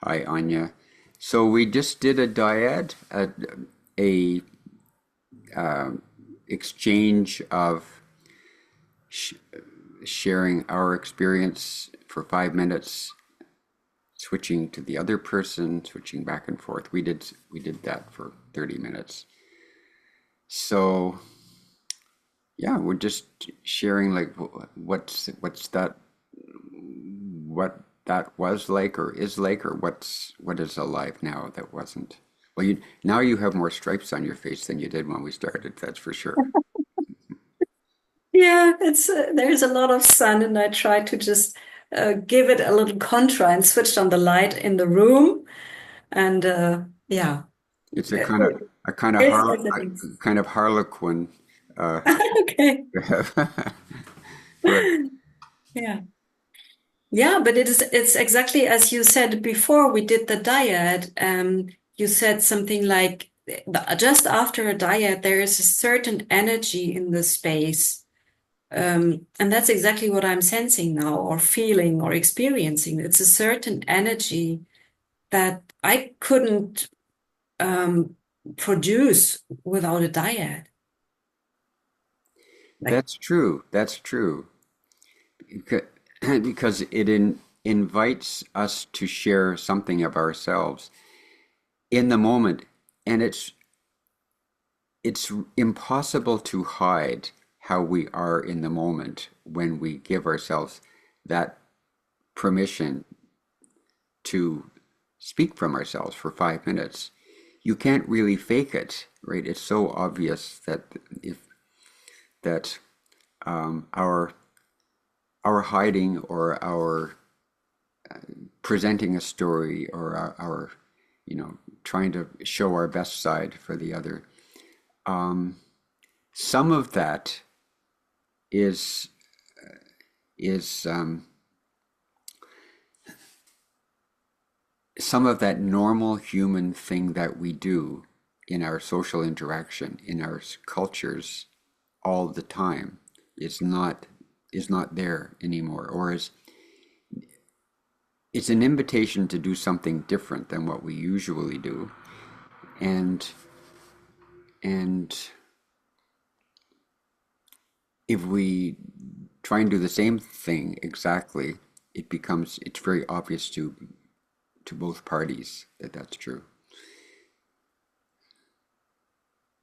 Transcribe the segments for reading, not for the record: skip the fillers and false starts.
Hi, Anja. So we just did a dyad, a exchange of sh sharing our experience for 5 minutes, switching to the other person, switching back and forth. We did that for 30 minutes. So yeah, we're just sharing like what's that what that was like or is like or what is alive now that wasn't. Well, you now you have more stripes on your face than you did when we started, that's for sure. Yeah, it's there's a lot of sun, and I try to just give it a little contra and switched on the light in the room, and yeah, It's it, a kind of it's as it is. harlequin uh Okay, to have. Right. yeah, yeah, but it's exactly as you said before we did the diet. You said something like just after a diet, there is a certain energy in the space. And that's exactly what I'm sensing now, or feeling, or experiencing. It's a certain energy that I couldn't um, produce without a diet. Like, That's true. That's true. Beca- Because invites us to share something of ourselves in the moment, and it's impossible to hide how we are in the moment when we give ourselves that permission to speak from ourselves for 5 minutes. You can't really fake it, right? It's so obvious that if that our hiding or our presenting a story or our trying to show our best side for the other. Some of that is is some of that normal human thing that we do in our social interaction in our cultures all the time is not there anymore, or is it's an invitation to do something different than what we usually do, and and if we try and do the same thing exactly, it's very obvious to both parties that that's true.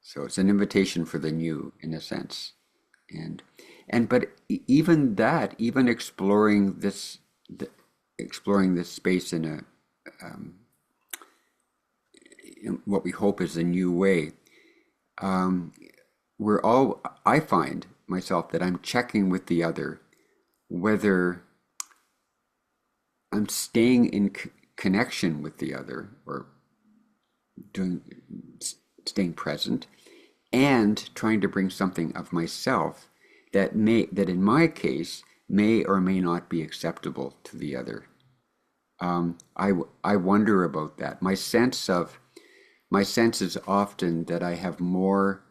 So it's an invitation for the new in a sense. And but even that, even exploring this space in what we hope is a new way, I find myself that I'm checking with the other whether I'm staying in connection with the other, or doing staying present, and trying to bring something of myself that in my case may or may not be acceptable to the other. I wonder about that. My sense is often that I have more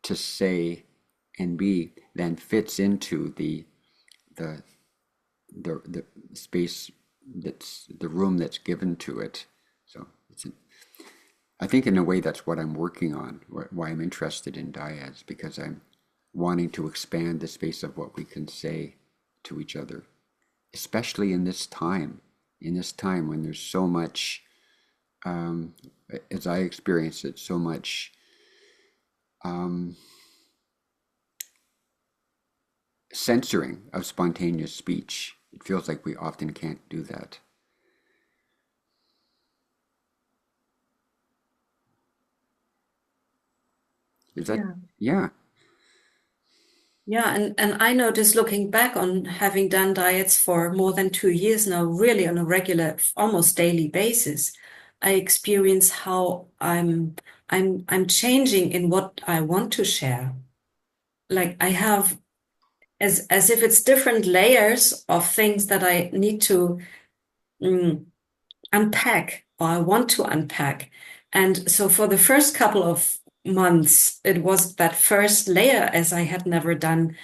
to say and be than fits into the the space, that's the room that's given to it. So I think in a way that's what I'm working on, why I'm interested in dyads, because I'm wanting to expand the space of what we can say to each other, especially in this time when there's so much, um, as I experience it, so much um, censoring of spontaneous speech. It feels like we often can't do that. Is that, yeah. yeah, Yeah, and I notice looking back on having done diets for more than 2 years now, really on a regular, almost daily basis, I experience how I'm changing in what I want to share. Like I have as if it's different layers of things that I need to mm, unpack, or I want to unpack. And so for the first couple of months, it was that first layer as I had never done.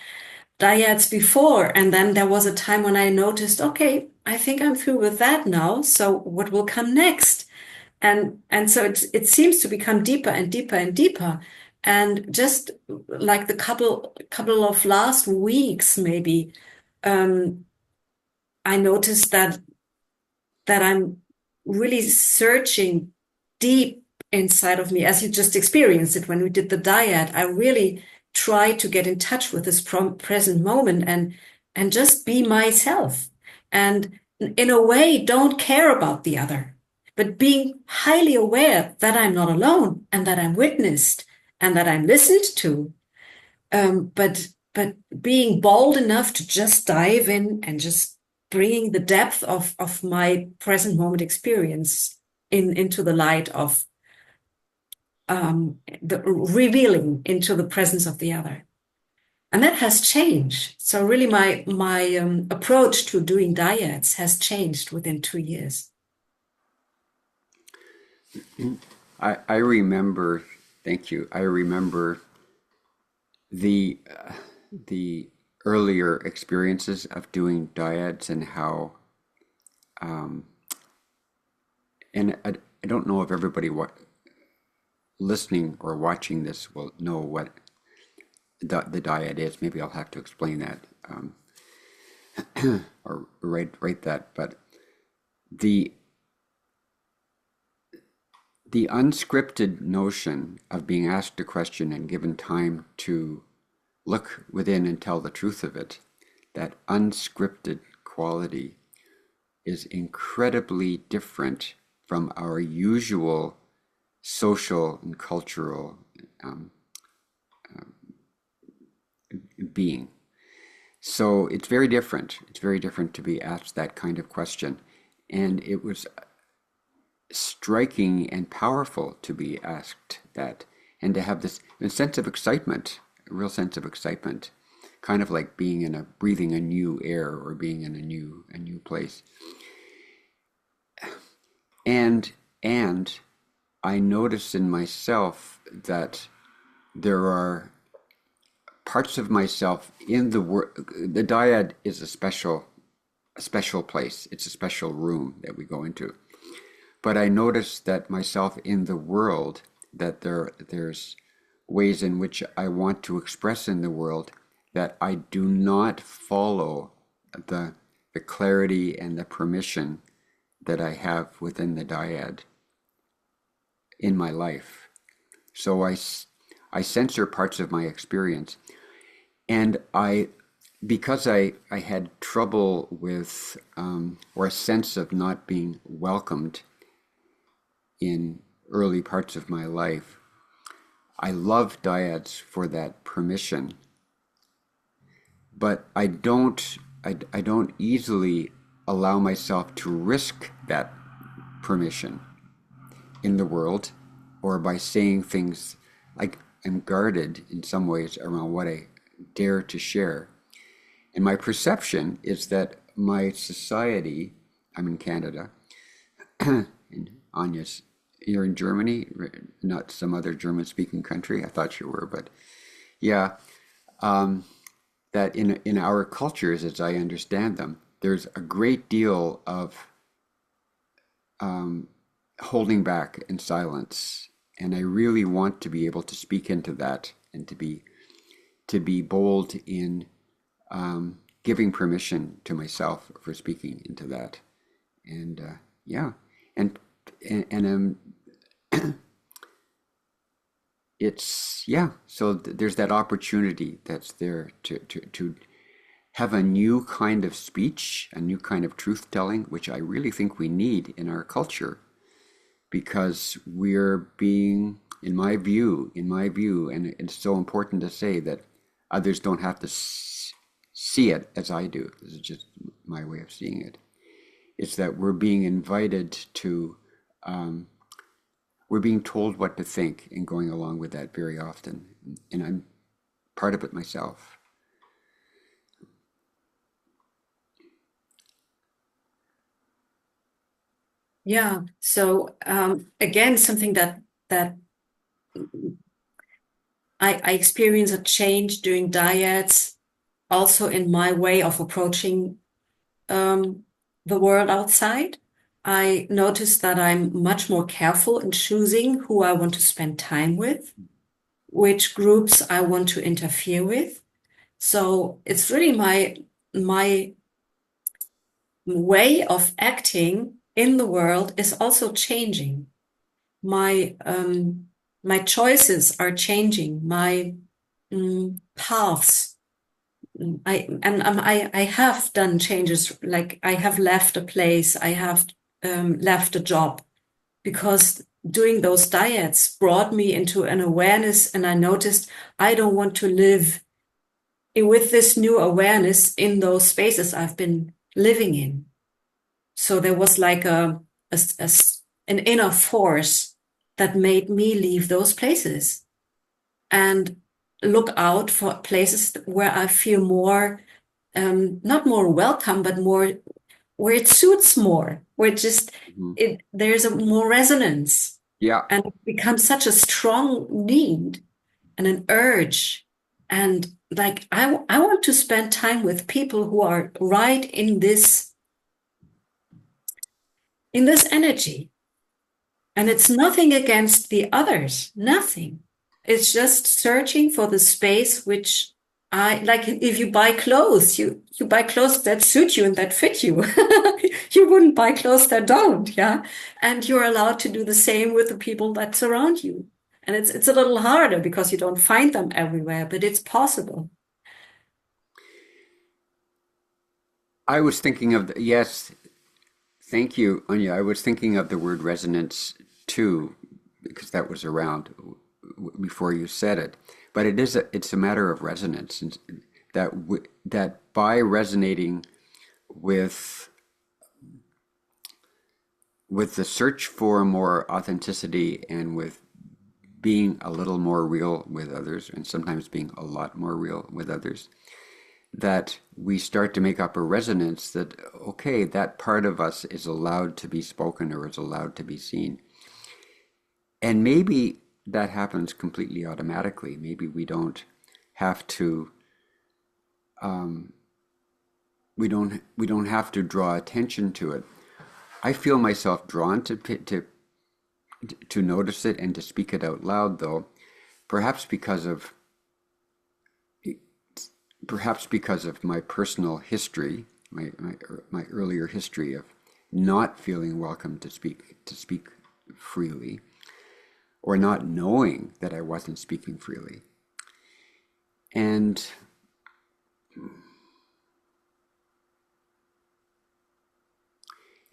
diets before, and then there was a time when I noticed, okay, I think I'm through with that now. So what will come next? And so it seems to become deeper and deeper and deeper. And just like the couple of last weeks, maybe, um, I noticed that I'm really searching deep inside of me, as you just experienced it when we did the diet. I really try to get in touch with this present moment and just be myself. And in a way, don't care about the other, but being highly aware that I'm not alone and that I'm witnessed and that I'm listened to. But being bold enough to just dive in and just bringing the depth of my present moment experience into the light of the revealing into the presence of the other. And that has changed. So really my approach to doing diets has changed within 2 years. I remember, thank you. I remember the the earlier experiences of doing diets and how, and I don't know if everybody listening or watching this will know what the diet is. Maybe I'll have to explain that, or write that. But the the unscripted notion of being asked a question and given time to look within and tell the truth of it, that unscripted quality is incredibly different from our usual social and cultural um, being. So it's very different. It's very different to be asked that kind of question. And it was striking and powerful to be asked that and to have this sense of excitement, a real sense of excitement, kind of like being in a breathing a new air or being in a new place. And I notice in myself that there are parts of myself in the work. The dyad is a special place. It's a special room that we go into. But I notice that myself in the world, that there's ways in which I want to express in the world that I do not follow the the clarity and the permission that I have within the dyad in my life. So I censor parts of my experience. And because I had trouble with, or a sense of not being welcomed in early parts of my life, I love dyads for that permission, but I don't easily allow myself to risk that permission in the world, or by saying things like I'm guarded in some ways around what I dare to share. And my perception is that my society, I'm in Canada, and Anya's, you're in Germany, not some other German-speaking country. I thought you were, but yeah, that in our cultures, as I understand them, there's a great deal of holding back in silence, and I really want to be able to speak into that and to be bold in giving permission to myself for speaking into that. And yeah, and and it's yeah. So there's that opportunity that's there to have a new kind of speech, a new kind of truth telling, which I really think we need in our culture, because we're being, in my view, and it's so important to say that others don't have to see it as I do. This is just my way of seeing it. It's that we're being invited to, we're being told what to think and going along with that very often. And I'm part of it myself. Yeah. So again, something that I experience a change during diets also in my way of approaching um, the world outside. I noticed that I'm much more careful in choosing who I want to spend time with, which groups I want to interfere with. So it's really my way of acting in the world is also changing. My choices are changing. My paths. I have done changes. Like I have left a place. I have left a job because doing those diets brought me into an awareness, and I noticed I don't want to live with this new awareness in those spaces I've been living in. So there was like an inner force that made me leave those places and look out for places where I feel more, not more welcome, but more where it suits more, where Mhm. there's a more resonance, Yeah, and it becomes such a strong need and an urge. And like I want to spend time with people who are right in this energy. And it's nothing against the others, nothing. It's just searching for the space which I like. If you buy clothes, you buy clothes that suit you and that fit you. You wouldn't buy clothes that don't, yeah. And you're allowed to do the same with the people that surround you. And it's a little harder because you don't find them everywhere, but it's possible. I was thinking of yes, thank you, Anya. I was thinking of the word resonance too, because that was around before you said it. But it's a matter of resonance, and that by resonating with the search for more authenticity and with being a little more real with others, and sometimes being a lot more real with others, that we start to make up a resonance that, okay, that part of us is allowed to be spoken or is allowed to be seen. And maybe that happens completely automatically. Maybe we don't have to we don't have to draw attention to it. I feel myself drawn to notice it and to speak it out loud, though, perhaps because of my personal history, my earlier history of not feeling welcome to speak freely, or not knowing that I wasn't speaking freely, and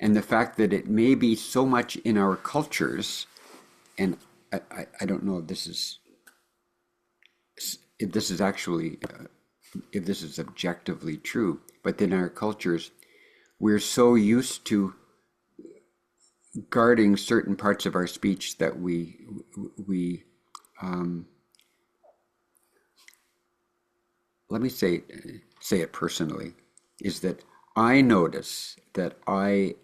the fact that it may be so much in our cultures, and I don't know if this is actually if this is objectively true, but in our cultures we're so used to guarding certain parts of our speech that we let me say it personally, is that I notice that I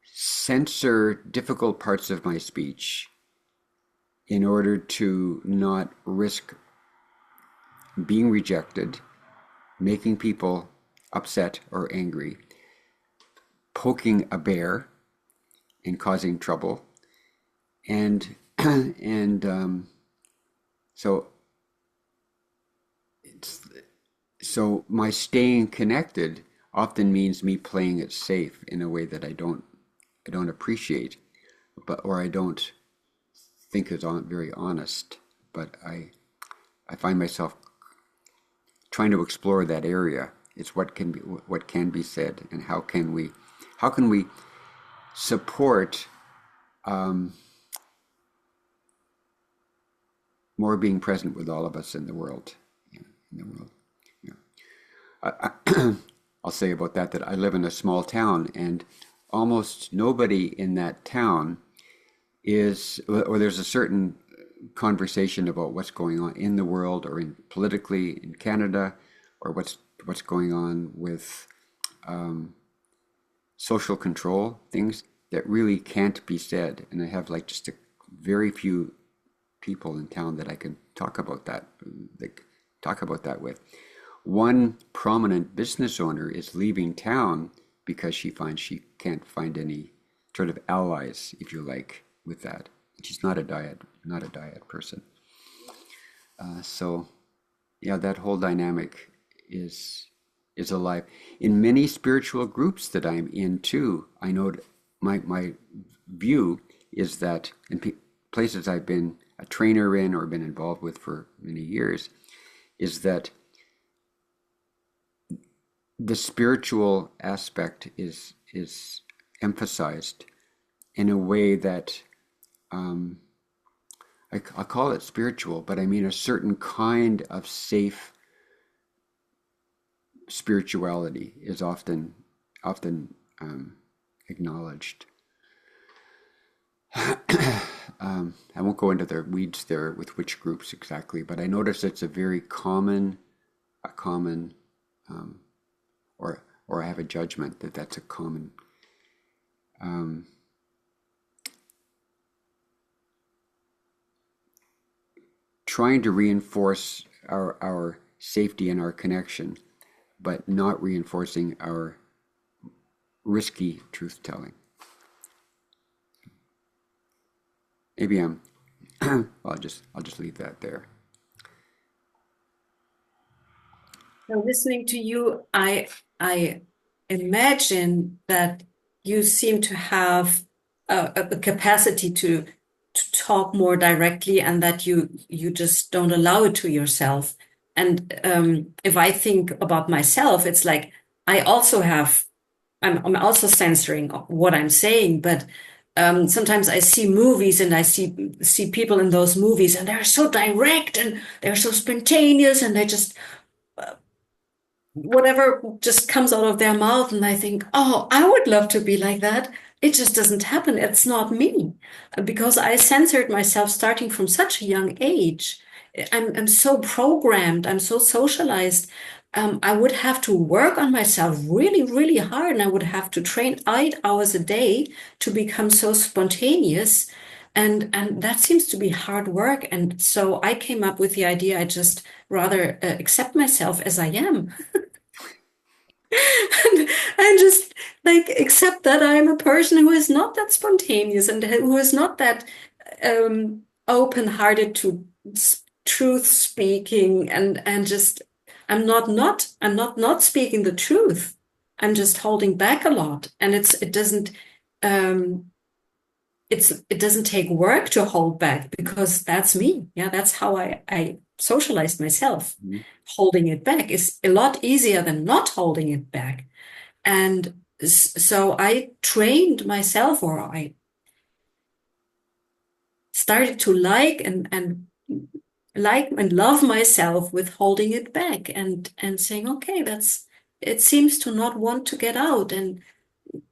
censor difficult parts of my speech in order to not risk being rejected, making people upset or angry, poking a bear and causing trouble, and and so it's so my staying connected often means me playing it safe in a way that I don't appreciate, but or I don't think is very honest. But I find myself trying to explore that area. It's what can be said, and how can we support more being present with all of us in the world. Yeah, in the world. I'll say about that I live in a small town, and almost nobody in that town is, or there's a certain conversation about what's going on in the world or in politically in Canada, or what's going on with social control, things that really can't be said. And I have like just a very few people in town that I can talk about that. Like talk about that with. One prominent business owner is leaving town because she finds she can't find any sort of allies, if you like, with that. She's not a diet person. So yeah, that whole dynamic is alive. In many spiritual groups that I'm in too, I know my view is that in places I've been a trainer in or been involved with for many years, is that the spiritual aspect is emphasized in a way that I call it spiritual, but I mean a certain kind of safe spirituality is often acknowledged. I won't go into the weeds there with which groups exactly, but I notice it's a very common, um, or I have a judgment that that's a common um, trying to reinforce our safety and our connection, but not reinforcing our risky truth telling. Maybe I'm. Well, I'll just leave that there. So listening to you, I imagine that you seem to have a capacity to talk more directly, and that you just don't allow it to yourself. And if I think about myself, it's like I also have I'm also censoring what I'm saying, but sometimes I see movies and I see people in those movies, and they're so direct and they're so spontaneous, and they just whatever just comes out of their mouth, and I think, oh, I would love to be like that. It just doesn't happen. It's not me because I censored myself starting from such a young age. I'm so programmed. I'm so socialized. I would have to work on myself really, really hard, and I would have to train 8 hours a day to become so spontaneous. And that seems to be hard work. And so I came up with the idea I just rather accept myself as I am. And just like accept that I'm a person who is not that spontaneous and who is not that open-hearted to truth speaking, and just I'm not speaking the truth. I'm just holding back a lot, and um it doesn't take work to hold back because that's me. Yeah, that's how I socialized myself. Mhm. Holding it back is a lot easier than not holding it back. And so I trained myself, or I started to and like and love myself with holding it back, and saying, okay, that's it seems to not want to get out. And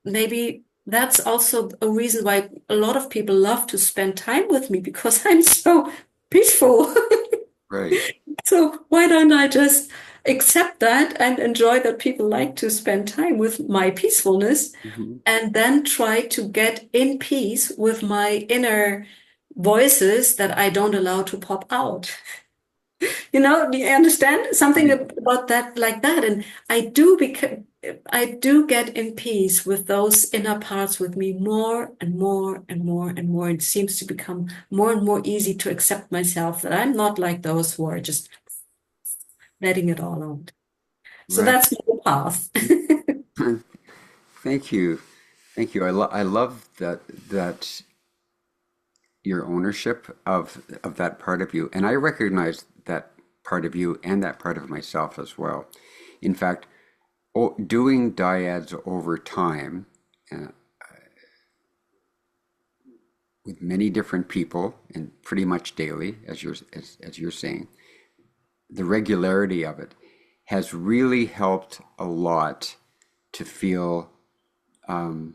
maybe that's also a reason why a lot of people love to spend time with me, because I'm so peaceful. Right. So why don't I just accept that and enjoy that people like to spend time with my peacefulness, Hmm. and then try to get in peace with my inner voices that I don't allow to pop out. Do you understand something Right. about that like that? And I do get in peace with those inner parts with me more and more and more and more. It seems to become more and more easy to accept myself, that I'm not like those who are just letting it all out. So Right. that's my path. Thank you. Thank you. I love that your ownership of that part of you, and I recognize that part of you and that part of myself as well. In fact, doing dyads over time uh, with many different people and pretty much daily, as you're saying, the regularity of it has really helped a lot to feel um,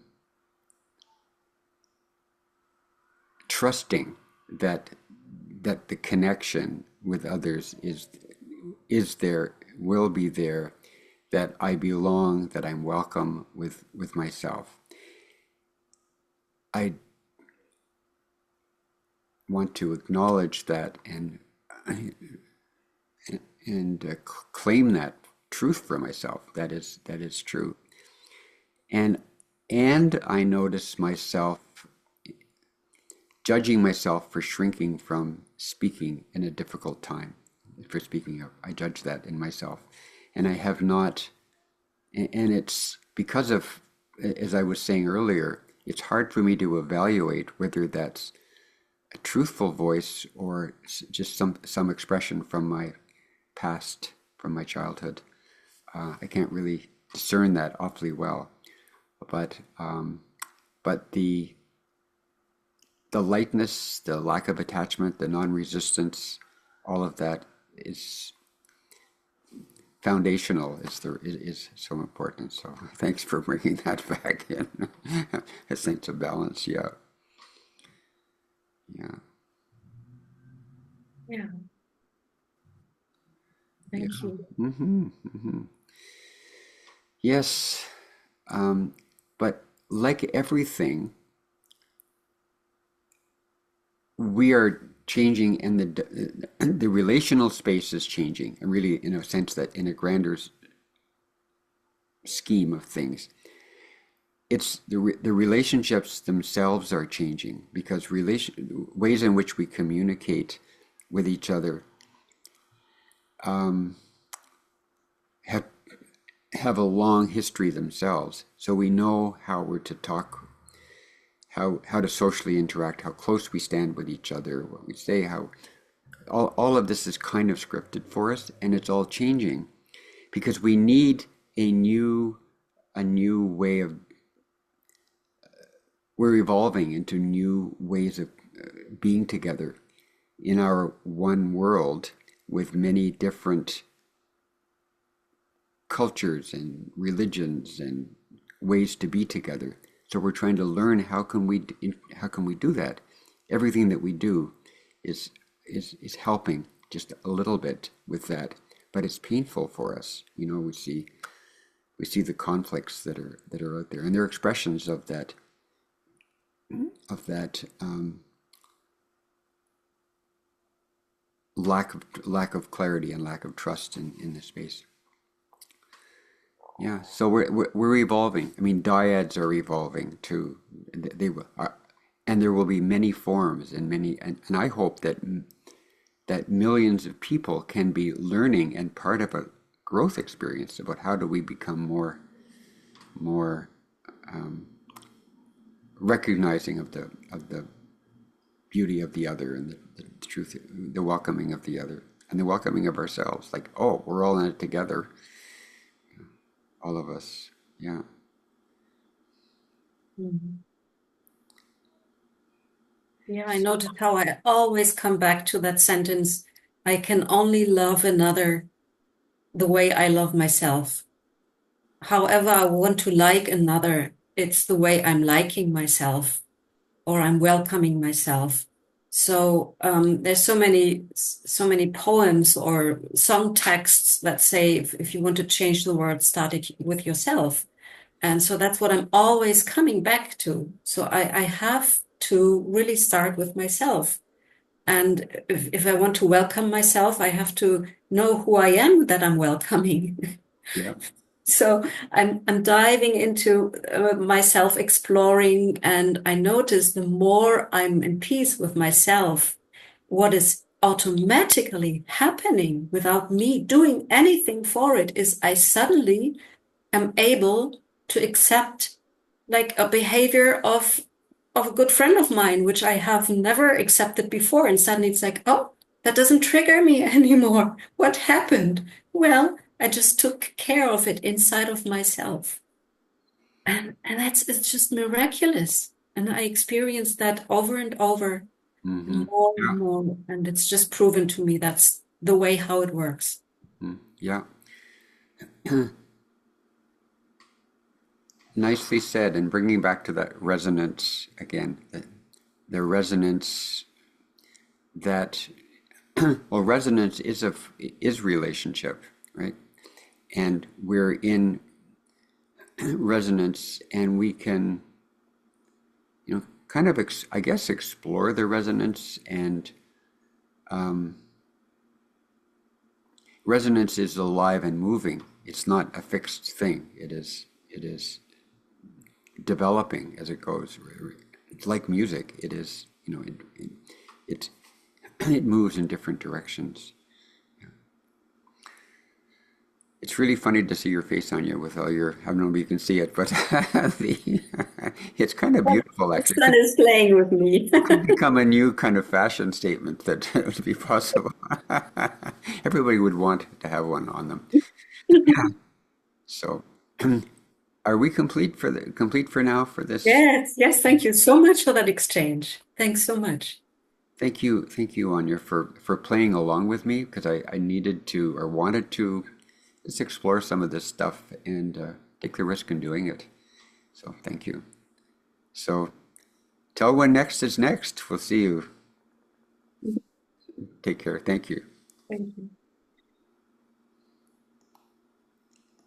trusting that the connection with others is there, will be there, that I belong, that I'm welcome with myself. I want to acknowledge that, claim that truth for myself. That is true. And I notice myself judging myself for shrinking from speaking in a difficult time. For speaking up, I judge that in myself, and I have not. And it's because of, as I was saying earlier, it's hard for me to evaluate whether that's a truthful voice or just some expression from my past, from my childhood. I can't really discern that awfully well, but the lightness, the lack of attachment, the non-resistance, all of that is foundational. Is so important. So thanks for bringing that back in. A sense of balance. Yeah, yeah, Yeah, thank yeah. you. Yes, but like everything, we are changing, and the relational space is changing, and really, in a sense, that in a grander scheme of things, it's the relationships themselves are changing because ways in which we communicate with each other have have a long history themselves. So we know how we're to talk, how to socially interact, how close we stand with each other, what we say, how all of this is kind of scripted for us, and it's all changing because we need a new way of, we're evolving into new ways of being together in our one world with many different cultures and religions and ways to be together. So we're trying to learn how can we do that. Everything that we do is helping just a little bit with that, but it's painful for us. We see the conflicts that are out there, and they're expressions of that lack of clarity and lack of trust in the space. Yeah, so we're evolving. I mean, dyads are evolving too. And there will be many forms and and I hope that millions of people can be learning and part of a growth experience about how do we become more recognizing of the beauty of the other, and the truth, the welcoming of the other, and the welcoming of ourselves. Like, oh, we're all in it together, all of us. Yeah. Mhm. Yeah, I noticed how I always come back to that sentence. I can only love another the way I love myself. However, I want to like another, it's the way I'm liking myself or I'm welcoming myself. So there's so many poems or song texts that say if you want to change the world, start it with yourself. And so that's what I'm always coming back to. So I have to really start with myself. And if I want to welcome myself, I have to know who I am that I'm welcoming. Yeah. So I'm diving into myself exploring, and I notice the more I'm in peace with myself, what is automatically happening without me doing anything for it is I suddenly am able to accept like a behavior of a good friend of mine, which I have never accepted before. And suddenly it's like, oh, that doesn't trigger me anymore. What happened? Well, I just took care of it inside of myself. And it's just miraculous. And I experienced that over and over Mm-hmm. and more and Yeah. more. And it's just proven to me that's the way how it works. Yeah. Nicely said. And bringing back to that resonance again, the resonance that, well, resonance is relationship, right? And we're in resonance, and we can, kind of, I guess, explore the resonance, and resonance is alive and moving. It's not a fixed thing. It is developing as it goes. It's like music. It is, it it moves in different directions. It's really funny to see your face, Anya, with all your, I don't know if you can see it, but it's kind of beautiful, The actually. sun is playing with me. It could become a new kind of fashion statement that would be possible. Everybody would want to have one on them. So, are we complete for now for this? Yes, yes, thank you so much for that exchange. Thanks so much. Thank you, Anya, for playing along with me because I needed to or wanted to just explore some of this stuff and take the risk in doing it. So, thank you. So, tell when next is next. We'll see you. Take care. Thank you. Thank you.